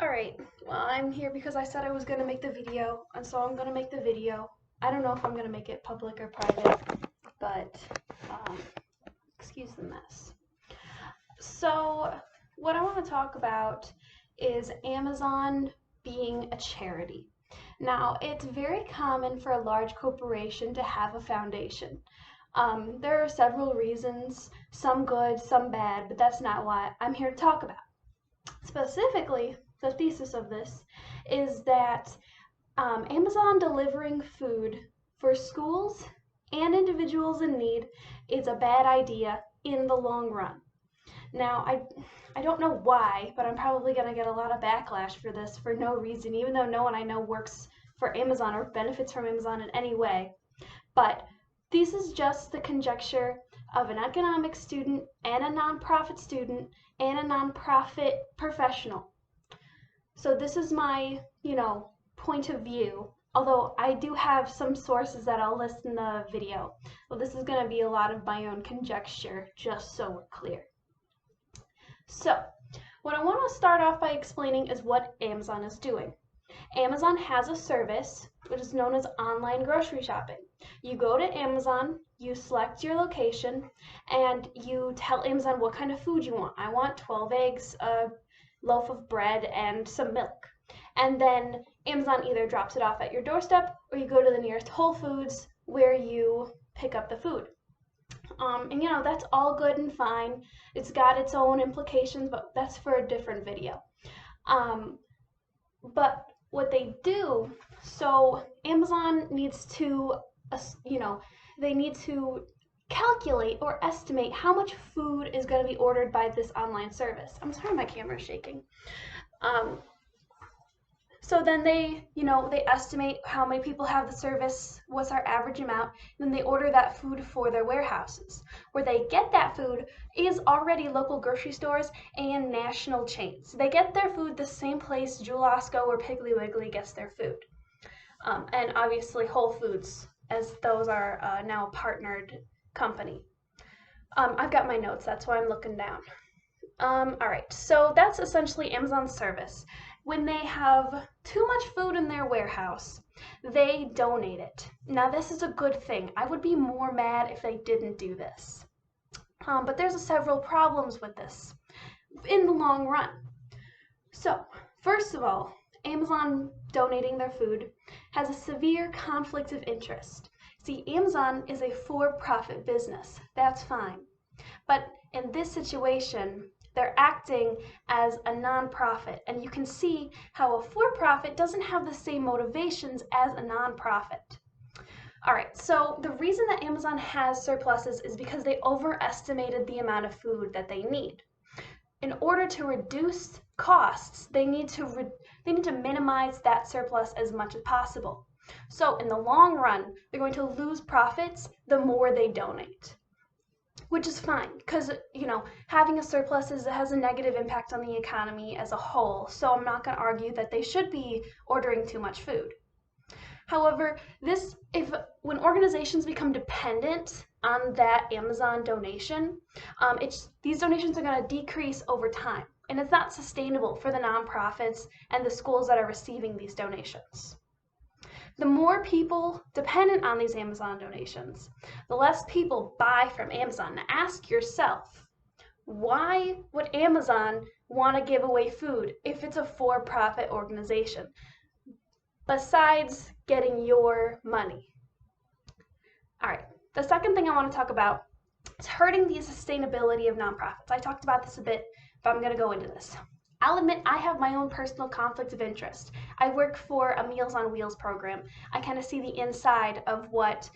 Alright, well, I'm here because I said I was going to make the video, and so I'm going to make the video. I don't know if I'm going to make it public or private, but um, excuse the mess. So, what I want to talk about is Amazon being a charity. Now, it's very common for a large corporation to have a foundation. There are several reasons, some good, some bad, but that's not what I'm here to talk about. Specifically, the thesis of this is that Amazon delivering food for schools and individuals in need is a bad idea in the long run. Now, I don't know why, but I'm probably going to get a lot of backlash for this for no reason, even though no one I know works for Amazon or benefits from Amazon in any way. But this is just the conjecture of an economics student and a nonprofit student and a nonprofit professional. So this is my, point of view. Although I do have some sources that I'll list in the video. Well, this is going to be a lot of my own conjecture, just so we're clear. So, what I want to start off by explaining is what Amazon is doing. Amazon has a service which is known as online grocery shopping. You go to Amazon, you select your location, and you tell Amazon what kind of food you want. I want 12 eggs, a loaf of bread, and some milk. And then Amazon either drops it off at your doorstep or you go to the nearest Whole Foods where you pick up the food. And that's all good and fine. It's got its own implications, but that's for a different video. But what they do, so Amazon needs to, they need to calculate or estimate how much food is going to be ordered by this online service. I'm sorry, my camera's shaking. So then they estimate how many people have the service, what's our average amount, and then they order that food for their warehouses. Where they get that food is already local grocery stores and national chains. They get their food the same place Jewel Osco or Piggly Wiggly gets their food. And obviously Whole Foods, as those are now a partnered company. I've got my notes, that's why I'm looking down. Alright, so that's essentially Amazon's service. When they have too much food in their warehouse, they donate it. Now, this is a good thing. I would be more mad if they didn't do this. But there's several problems with this in the long run. So, first of all, Amazon donating their food has a severe conflict of interest. See, Amazon is a for-profit business. That's fine. But in this situation, they're acting as a nonprofit, and you can see how a for-profit doesn't have the same motivations as a nonprofit. All right, so the reason that Amazon has surpluses is because they overestimated the amount of food that they need. In order to reduce costs, they need to minimize that surplus as much as possible. So in the long run, they're going to lose profits the more they donate. Which is fine, because, having a surplus has a negative impact on the economy as a whole, so I'm not going to argue that they should be ordering too much food. However, when organizations become dependent on that Amazon donation, these donations are going to decrease over time, and it's not sustainable for the nonprofits and the schools that are receiving these donations. The more people dependent on these Amazon donations, the less people buy from Amazon. Now ask yourself, why would Amazon want to give away food if it's a for-profit organization, besides getting your money? All right, the second thing I want to talk about is hurting the sustainability of nonprofits. I talked about this a bit, but I'm going to go into this. I'll admit I have my own personal conflict of interest. I work for a Meals on Wheels program. I kind of see the inside of what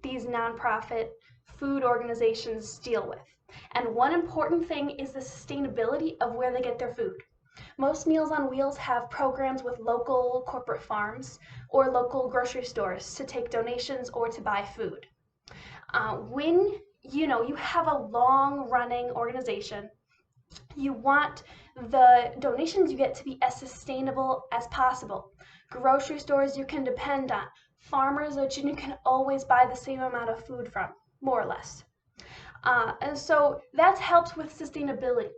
these nonprofit food organizations deal with. And one important thing is the sustainability of where they get their food. Most Meals on Wheels have programs with local corporate farms or local grocery stores to take donations or to buy food. When you have a long-running organization, you want the donations you get to be as sustainable as possible. Grocery stores you can depend on. Farmers that you can always buy the same amount of food from, more or less. And so that helps with sustainability.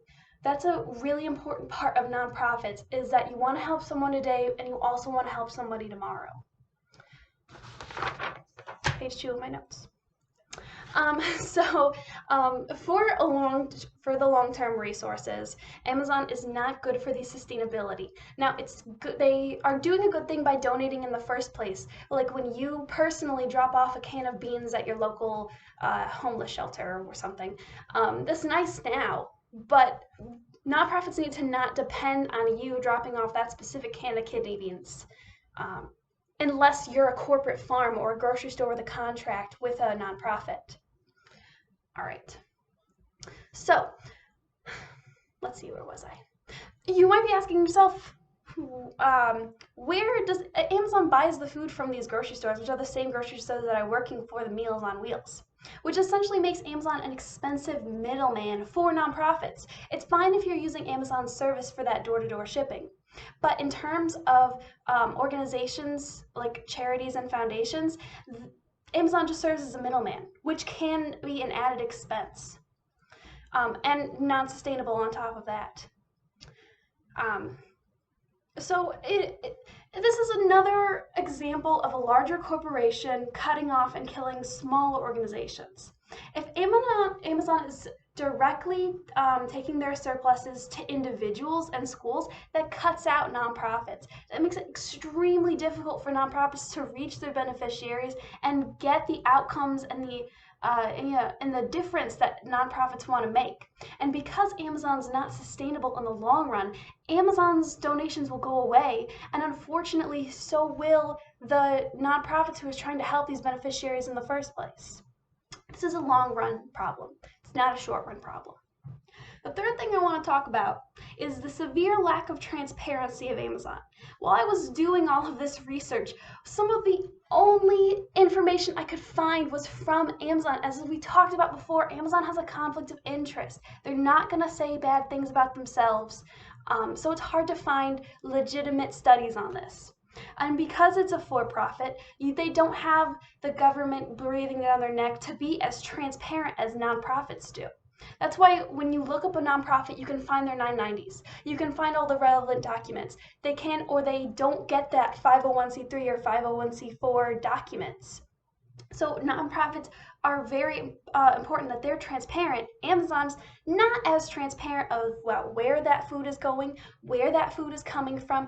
That's a really important part of nonprofits, is that you want to help someone today and you also want to help somebody tomorrow. Page 2 of my notes. For the long-term resources, Amazon is not good for the sustainability. Now, it's good, they are doing a good thing by donating in the first place. Like when you personally drop off a can of beans at your local homeless shelter or something. That's nice now, but nonprofits need to not depend on you dropping off that specific can of kidney beans. Unless you're a corporate farm or a grocery store with a contract with a nonprofit. All right. So, let's see, where was I? You might be asking yourself, where does Amazon buys the food from these grocery stores, which are the same grocery stores that are working for the Meals on Wheels, which essentially makes Amazon an expensive middleman for nonprofits. It's fine if you're using Amazon's service for that door-to-door shipping. But in terms of organizations like charities and foundations, Amazon just serves as a middleman, which can be an added expense and non-sustainable on top of that. This is another example of a larger corporation cutting off and killing smaller organizations. If Amazon is directly taking their surpluses to individuals and schools, that cuts out nonprofits. That makes it extremely difficult for nonprofits to reach their beneficiaries and get the outcomes and the difference that nonprofits want to make. And because Amazon's not sustainable in the long run, Amazon's donations will go away, and unfortunately, so will the nonprofits who are trying to help these beneficiaries in the first place. This is a long-run problem. It's not a short-run problem. The third thing I want to talk about is the severe lack of transparency of Amazon. While I was doing all of this research, some of the only information I could find was from Amazon. As we talked about before, Amazon has a conflict of interest. They're not going to say bad things about themselves, so it's hard to find legitimate studies on this. And because it's a for-profit, they don't have the government breathing down their neck to be as transparent as nonprofits do. That's why when you look up a nonprofit, you can find their 990s. You can find all the relevant documents. They can or they don't get that 501c3 or 501c4 documents. So nonprofits are very important that they're transparent. Amazon's not as transparent of where that food is going, where that food is coming from,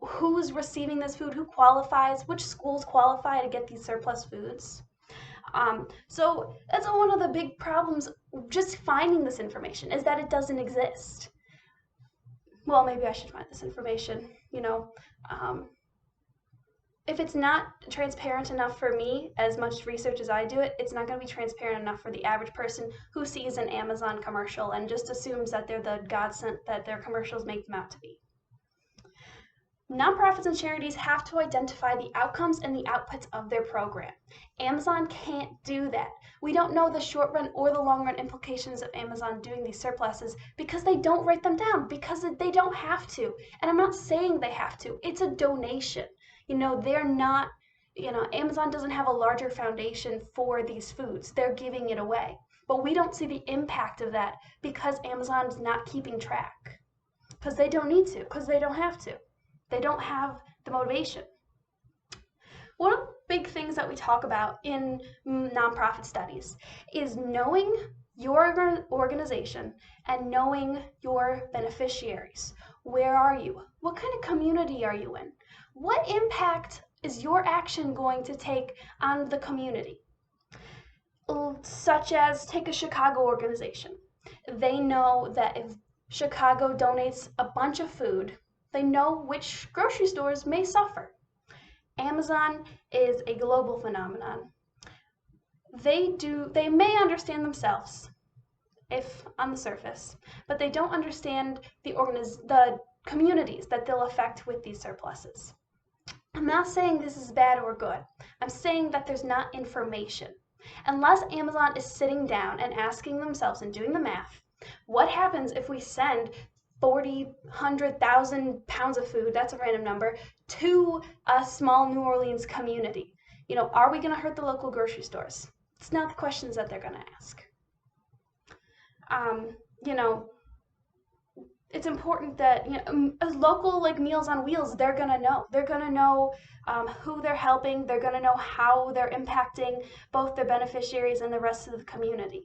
who's receiving this food, who qualifies, which schools qualify to get these surplus foods. So that's one of the big problems, just finding this information, is that it doesn't exist. Well, maybe I should find this information, if it's not transparent enough for me, as much research as I do it, it's not going to be transparent enough for the average person who sees an Amazon commercial and just assumes that they're the godsend that their commercials make them out to be. Nonprofits and charities have to identify the outcomes and the outputs of their program. Amazon can't do that. We don't know the short run or the long run implications of Amazon doing these surpluses because they don't write them down, because they don't have to. And I'm not saying they have to. It's a donation. They're not, Amazon doesn't have a larger foundation for these foods. They're giving it away. But we don't see the impact of that because Amazon's not keeping track. Because they don't need to, because they don't have to. They don't have the motivation. One of the big things that we talk about in nonprofit studies is knowing your organization and knowing your beneficiaries. Where are you? What kind of community are you in? What impact is your action going to take on the community? Such as, take a Chicago organization. They know that if Chicago donates a bunch of food, they know which grocery stores may suffer. Amazon is a global phenomenon. They may understand themselves, if on the surface, but they don't understand the communities that they'll affect with these surpluses. I'm not saying this is bad or good. I'm saying that there's not information. Unless Amazon is sitting down and asking themselves and doing the math, what happens if we send 40, 100,000 pounds of food, that's a random number, to a small New Orleans community? Are we going to hurt the local grocery stores? It's not the questions that they're going to ask. it's important that local like Meals on Wheels, they're gonna know. They're gonna know who they're helping. They're gonna know how they're impacting both their beneficiaries and the rest of the community.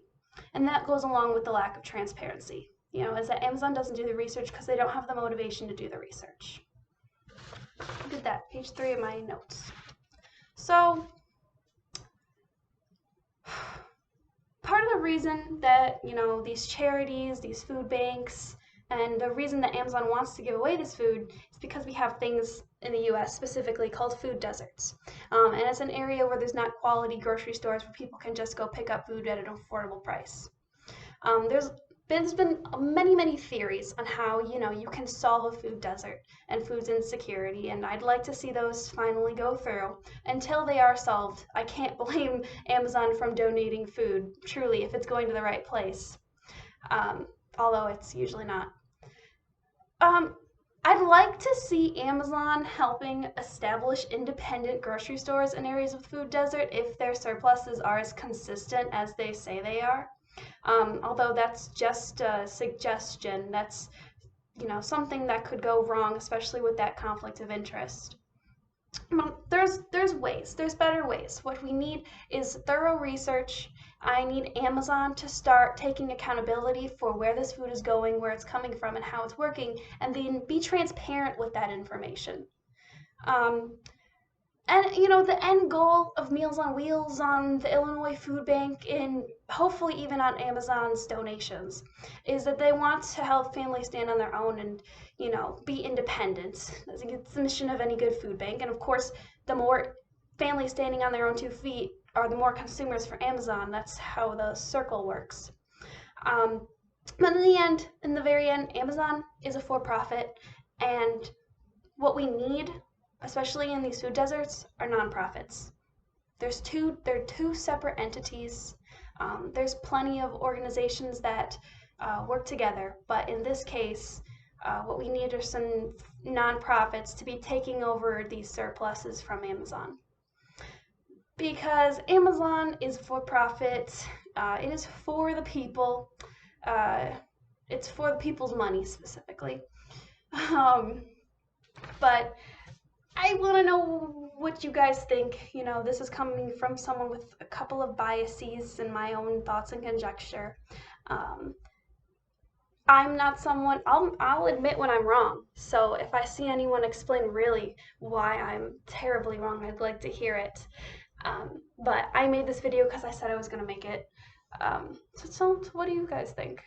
And that goes along with the lack of transparency. Is that Amazon doesn't do the research because they don't have the motivation to do the research. Look at that, page 3 of my notes. So part of the reason that these charities, these food banks, and the reason that Amazon wants to give away this food is because we have things in the U.S. specifically called food deserts, and it's an area where there's not quality grocery stores where people can just go pick up food at an affordable price. There's been many theories on how you can solve a food desert and food insecurity, and I'd like to see those finally go through. Until they are solved, I can't blame Amazon from donating food, truly, if it's going to the right place, although it's usually not. I'd like to see Amazon helping establish independent grocery stores in areas of food desert if their surpluses are as consistent as they say they are. Although that's just a suggestion, that's something that could go wrong, especially with that conflict of interest. There's ways, there's better ways. What we need is thorough research. I need Amazon to start taking accountability for where this food is going, where it's coming from, and how it's working, and then be transparent with that information. And the end goal of Meals on Wheels, on the Illinois Food Bank, and hopefully even on Amazon's donations, is that they want to help families stand on their own and be independent. It's the mission of any good food bank. And of course, the more families standing on their own 2 feet are the more consumers for Amazon. That's how the circle works. But in the very end, Amazon is a for-profit, and what we need, especially in these food deserts, are nonprofits. They're two separate entities. There's plenty of organizations that work together, but in this case, what we need are some nonprofits to be taking over these surpluses from Amazon. Because Amazon is for profit, it is for the people. It's for the people's money specifically. But I want to know what you guys think. This is coming from someone with a couple of biases and my own thoughts and conjecture. I'm not someone, I'll admit when I'm wrong. So if I see anyone explain really why I'm terribly wrong, I'd like to hear it. But I made this video because I said I was going to make it. So what do you guys think?